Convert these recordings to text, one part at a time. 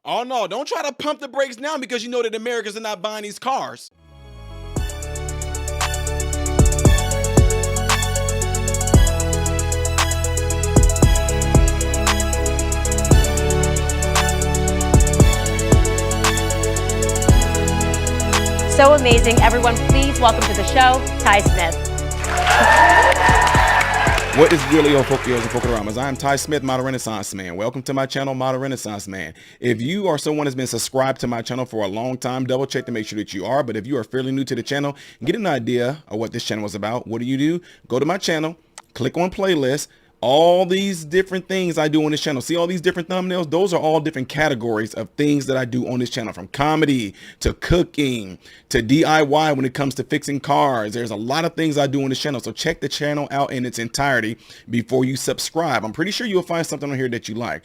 Oh no, don't try to pump the brakes now because you know that Americans are not buying these cars. So amazing. Everyone, please welcome to the show, Ty Smith. What is really on Fokios and Fokuramas? I'm Ty Smith, Model Renaissance Man. Welcome to my channel, Model Renaissance Man. If you are someone that's been subscribed to my channel for a long time, double check to make sure that you are. But if you are fairly new to the channel, get an idea of what this channel is about. What do? Go to my channel, click on playlist. All these different things I do on this channel. See all these different thumbnails? Those are all different categories of things that I do on this channel, from comedy to cooking to DIY when it comes to fixing cars. There's a lot of things I do on this channel. So check the channel out in its entirety before you subscribe. I'm pretty sure you'll find something on here that you like.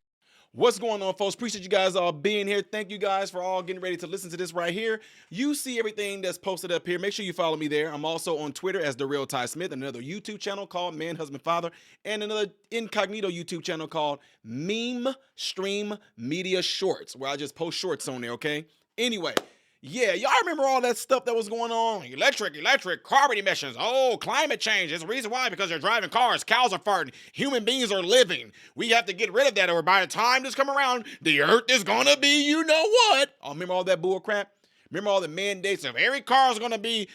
What's going on, folks? Appreciate you guys all being here. Thank you guys for all getting ready to listen to this right here. You see everything that's posted up here. Make sure you follow me there. I'm also on Twitter as The Real Ty Smith, another YouTube channel called Man, Husband, Father, and another incognito YouTube channel called Meme Stream Media Shorts, where I just post shorts on there, okay? Anyway. Yeah, y'all remember all that stuff that was going on? Electric, carbon emissions. Oh, climate change. There's a reason why, because they're driving cars. Cows are farting. Human beings are living. We have to get rid of that, or by the time this come around, the earth is going to be you know what. Oh, remember all that bull crap? Remember all the mandates of every car is going to be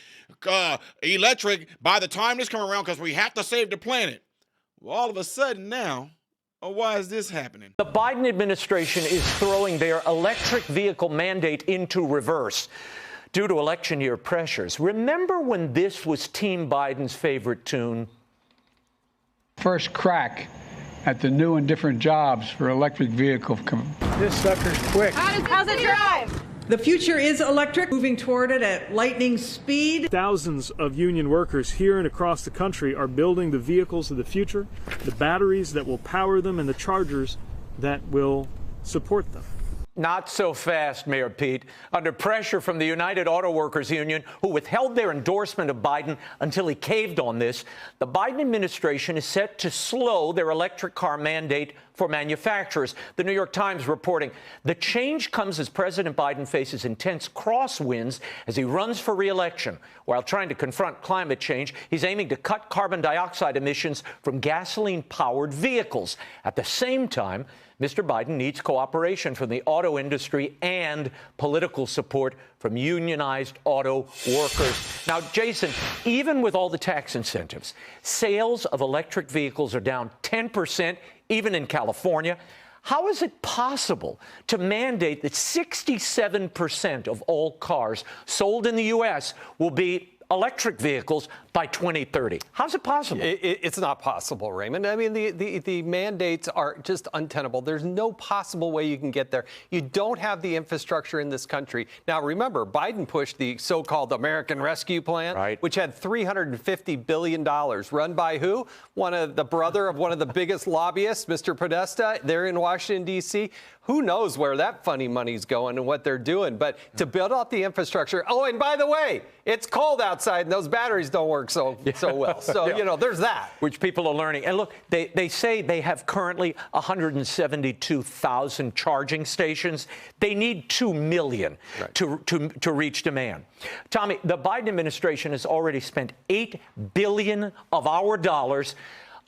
electric by the time this come around because we have to save the planet. Well, all of a sudden now, why is this happening? The Biden administration is throwing their electric vehicle mandate into reverse due to election year pressures. Remember when this was Team Biden's favorite tune? First crack at the new and different jobs for electric vehicles. This sucker's quick. How's it drive? The future is electric, moving toward it at lightning speed. Thousands of union workers here and across the country are building the vehicles of the future, the batteries that will power them, and the chargers that will support them. Not so fast, Mayor Pete. Under pressure from the United Auto Workers Union, who withheld their endorsement of Biden until he caved on this, the Biden administration is set to slow their electric car mandate for manufacturers. The New York Times reporting the change comes as President Biden faces intense crosswinds as he runs for re-election. While trying to confront climate change, he's aiming to cut carbon dioxide emissions from gasoline-powered vehicles. At the same time, Mr. Biden needs cooperation from the auto industry and political support from unionized auto workers. Now, Jason, even with all the tax incentives, sales of electric vehicles are down 10%, even in California. How is it possible to mandate that 67% of all cars sold in the U.S. will be electric vehicles by 2030? How's it possible? It's not possible, Raymond. I mean, the mandates are just untenable. There's no possible way you can get there. You don't have the infrastructure in this country. Now, remember, Biden pushed the so-called American Rescue Plan, right, which had $350 billion. Run by who? The brother of one of the biggest lobbyists, Mr. Podesta, there in Washington, D.C. Who knows where that funny money's going and what they're doing. But to build out the infrastructure. Oh, and by the way, it's cold outside and those batteries don't work so well. So, you know, there's that. Which people are learning. And look, they say they have currently 172,000 charging stations. They need 2 million to reach demand. Tommy, the Biden administration has already spent $8 billion of our dollars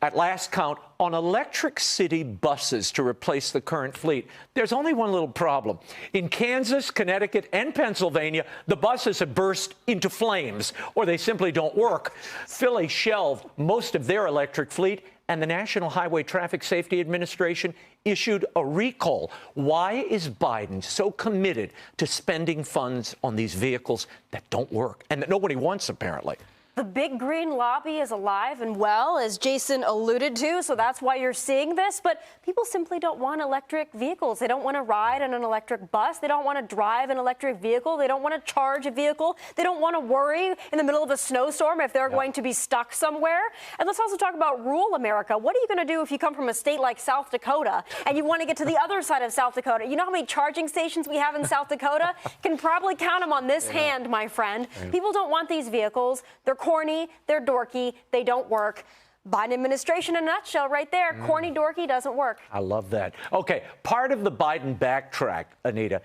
at last count, on electric city buses to replace the current fleet. There's only one little problem. In Kansas, Connecticut, and Pennsylvania, the buses have burst into flames, or they simply don't work. Philly shelved most of their electric fleet, and the National Highway Traffic Safety Administration issued a recall. Why is Biden so committed to spending funds on these vehicles that don't work and that nobody wants, apparently? The big green lobby is alive and well, as Jason alluded to, so that's why you're seeing this. But people simply don't want electric vehicles. They don't want to ride in an electric bus. They don't want to drive an electric vehicle. They don't want to charge a vehicle. They don't want to worry in the middle of a snowstorm if they're going to be stuck somewhere. And let's also talk about rural America. What are you going to do if you come from a state like South Dakota and you want to get to the other side of South Dakota? You know how many charging stations we have in South Dakota? You can probably count them on this hand, my friend. People don't want these vehicles. They're corny, they're dorky, they don't work. Biden administration in a nutshell right there. Corny dorky doesn't work. I love that. Okay, part of the Biden backtrack, Anita,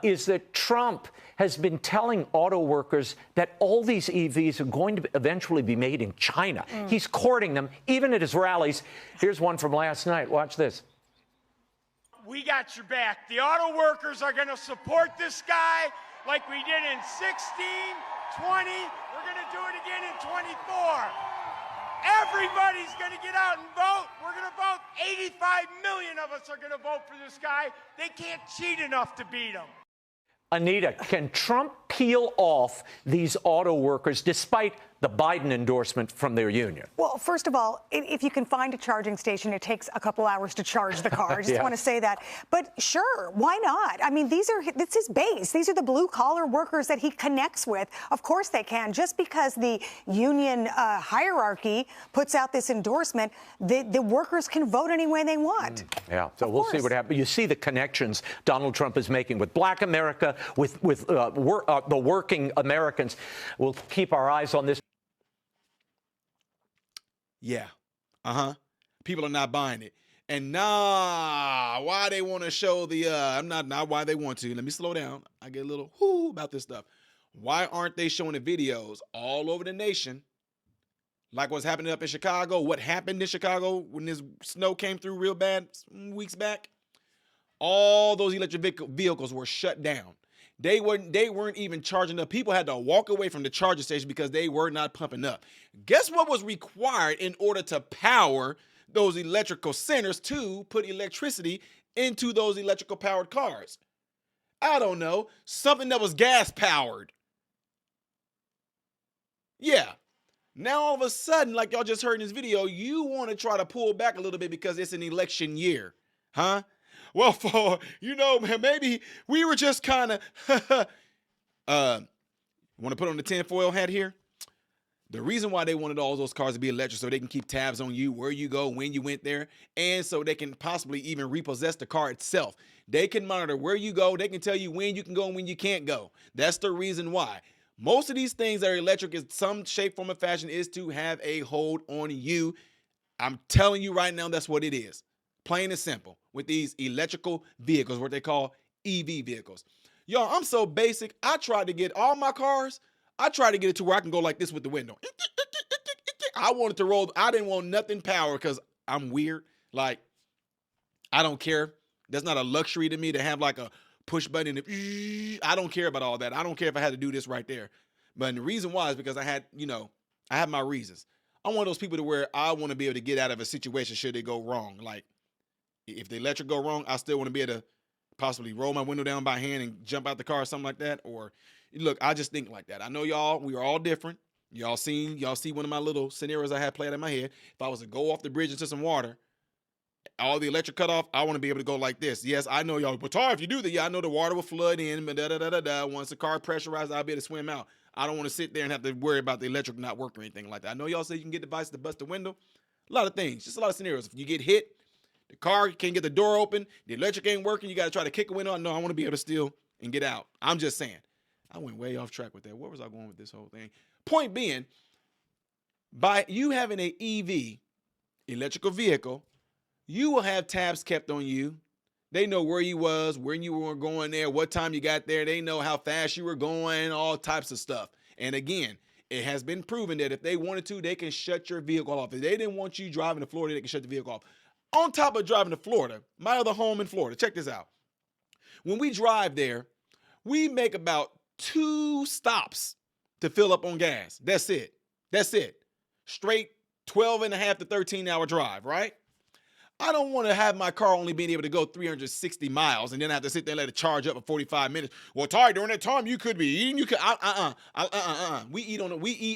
is that Trump has been telling auto workers that all these EVs are going to eventually be made in China. He's courting them, even at his rallies. Here's one from last night. Watch this. We got your back. The auto workers are going to support this guy like we did in 16, 20. We're going to do it again in 24. Everybody's going to get out and vote. We're going to vote. 85 million of us are going to vote for this guy. They can't cheat enough to beat him. Anita, can Trump peel off these auto workers despite the Biden endorsement from their union? Well, first of all, if you can find a charging station, it takes a couple hours to charge the car. I just want to say that. But sure, why not? I mean, it's his base. These are the blue-collar workers that he connects with. Of course they can. Just because the union hierarchy puts out this endorsement, the workers can vote any way they want. Yeah, so we'll see what happens. You see the connections Donald Trump is making with Black America, with the working Americans. We'll keep our eyes on this. Yeah. People are not buying it. And why they want to show the, I'm not why they want to. Let me slow down. I get a little whoo about this stuff. Why aren't they showing the videos all over the nation? Like what's happening up in Chicago. What happened in Chicago when this snow came through real bad weeks back? All those electric vehicles were shut down. They weren't even charging up. People had to walk away from the charging station because they were not pumping up. Guess what was required in order to power those electrical centers to put electricity into those electrical powered cars? I don't know. Something that was gas powered. Yeah. Now all of a sudden, like y'all just heard in this video, you want to try to pull back a little bit because it's an election year. Huh? Well, maybe we were just kind of, want to put on the tinfoil hat here? The reason why they wanted all those cars to be electric so they can keep tabs on you, where you go, when you went there, and so they can possibly even repossess the car itself. They can monitor where you go. They can tell you when you can go and when you can't go. That's the reason why. Most of these things that are electric in some shape, form, or fashion is to have a hold on you. I'm telling you right now, that's what it is. Plain and simple with these electrical vehicles, what they call EV vehicles. Y'all, I'm so basic. I tried to get all my cars. I tried to get it to where I can go like this with the window. I wanted to roll. I didn't want nothing power because I'm weird. Like, I don't care. That's not a luxury to me to have like a push button. I don't care about all that. I don't care if I had to do this right there. But the reason why is because I have my reasons. I'm one of those people to where I want to be able to get out of a situation should it go wrong. Like, if the electric go wrong, I still want to be able to possibly roll my window down by hand and jump out the car or something like that. Or look, I just think like that. I know we are all different. Y'all see one of my little scenarios I had played in my head. If I was to go off the bridge into some water, all the electric cut off, I want to be able to go like this. Yes, I know y'all, but Tar, if you do that, I know the water will flood in, but once the car pressurized, I'll be able to swim out. I don't want to sit there and have to worry about the electric not working or anything like that. I know y'all say you can get devices to bust the window. A lot of things, just a lot of scenarios. If you get hit, the car can't get the door open, the electric ain't working, you got to try to kick a window. No, I want to be able to steal and get out. I'm just saying. I went way off track with that. Where was I going with this whole thing? Point being, by you having an EV, electrical vehicle, you will have tabs kept on you. They know where you was, when you were going there, what time you got there. They know how fast you were going, all types of stuff. And again, it has been proven that if they wanted to, they can shut your vehicle off. If they didn't want you driving to Florida, they can shut the vehicle off. On top of driving to Florida, my other home in Florida, check this out. When we drive there, we make about 2 stops to fill up on gas. That's it. Straight 12 and a half to 13 hour drive, right? I don't want to have my car only being able to go 360 miles and then I have to sit there and let it charge up for 45 minutes. Well, Ty, during that time you could be eating. You could We eat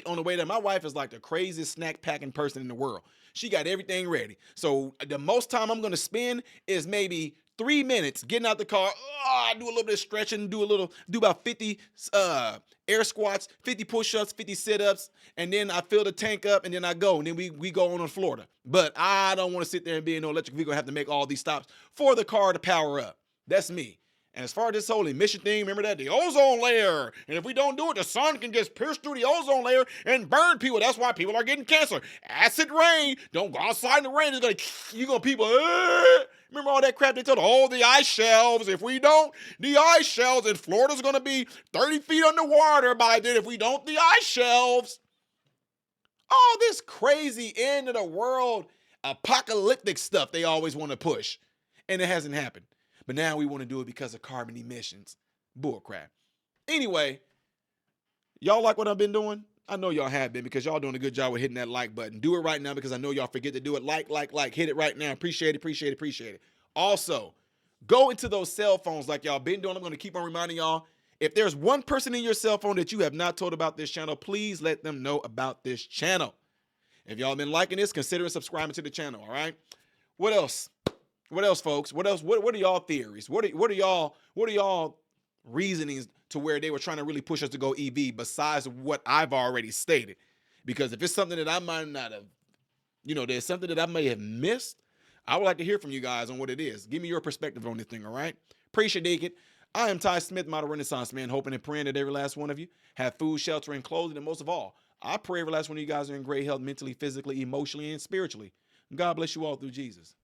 on the way there. My wife is like the craziest snack packing person in the world. She got everything ready. So the most time I'm going to spend is maybe 3 minutes getting out the car. I do a little bit of stretching, do about 50 air squats, 50 push-ups, 50 sit-ups, and then I fill the tank up and then I go. And then we go on to Florida. But I don't want to sit there and be in no electric vehicle and have to make all these stops for the car to power up. That's me. And as far as this whole emission thing, remember that? The ozone layer. And if we don't do it, the sun can just pierce through the ozone layer and burn people. That's why people are getting cancer. Acid rain. Don't go outside in the rain. You're going to people. Remember all that crap they told? Oh, the ice shelves. If we don't, the ice shelves in Florida's going to be 30 feet underwater by then if we don't, the ice shelves. All this crazy end of the world apocalyptic stuff they always want to push. And it hasn't happened. But now we want to do it because of carbon emissions. Bull crap. Anyway, y'all like what I've been doing? I know y'all have been because y'all doing a good job with hitting that like button. Do it right now because I know y'all forget to do it. Like. Hit it right now. Appreciate it. Also, go into those cell phones like y'all been doing. I'm going to keep on reminding y'all. If there's one person in your cell phone that you have not told about this channel, please let them know about this channel. If y'all been liking this, consider subscribing to the channel, all right? What else? What else, folks? What else? What are y'all theories? What are y'all reasonings to where they were trying to really push us to go EV besides what I've already stated? Because if it's something that I might not have, there's something that I may have missed, I would like to hear from you guys on what it is. Give me your perspective on this thing, all right? Appreciate it. I am Ty Smith, Model Renaissance Man, hoping and praying that every last one of you have food, shelter, and clothing, and most of all, I pray every last one of you guys are in great health mentally, physically, emotionally, and spiritually. God bless you all through Jesus.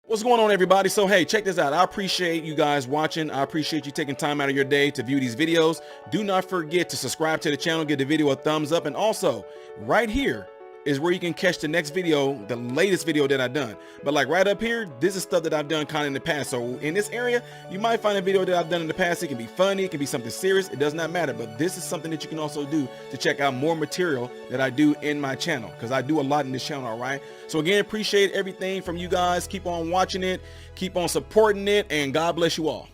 What's going on, everybody? So, hey, check this out. I appreciate you guys watching. I appreciate you taking time out of your day to view these videos. Do not forget to subscribe to the channel, give the video a thumbs up, and also right here is where you can catch the next video, the latest video that I've done. But like right up here, this is stuff that I've done kind of in the past. So in this area, you might find a video that I've done in the past. It can be funny, it can be something serious. It does not matter. But this is something that you can also do to check out more material that I do in my channel, because I do a lot in this channel, all right? So again, appreciate everything from you guys. Keep on watching it, keep on supporting it, and God bless you all.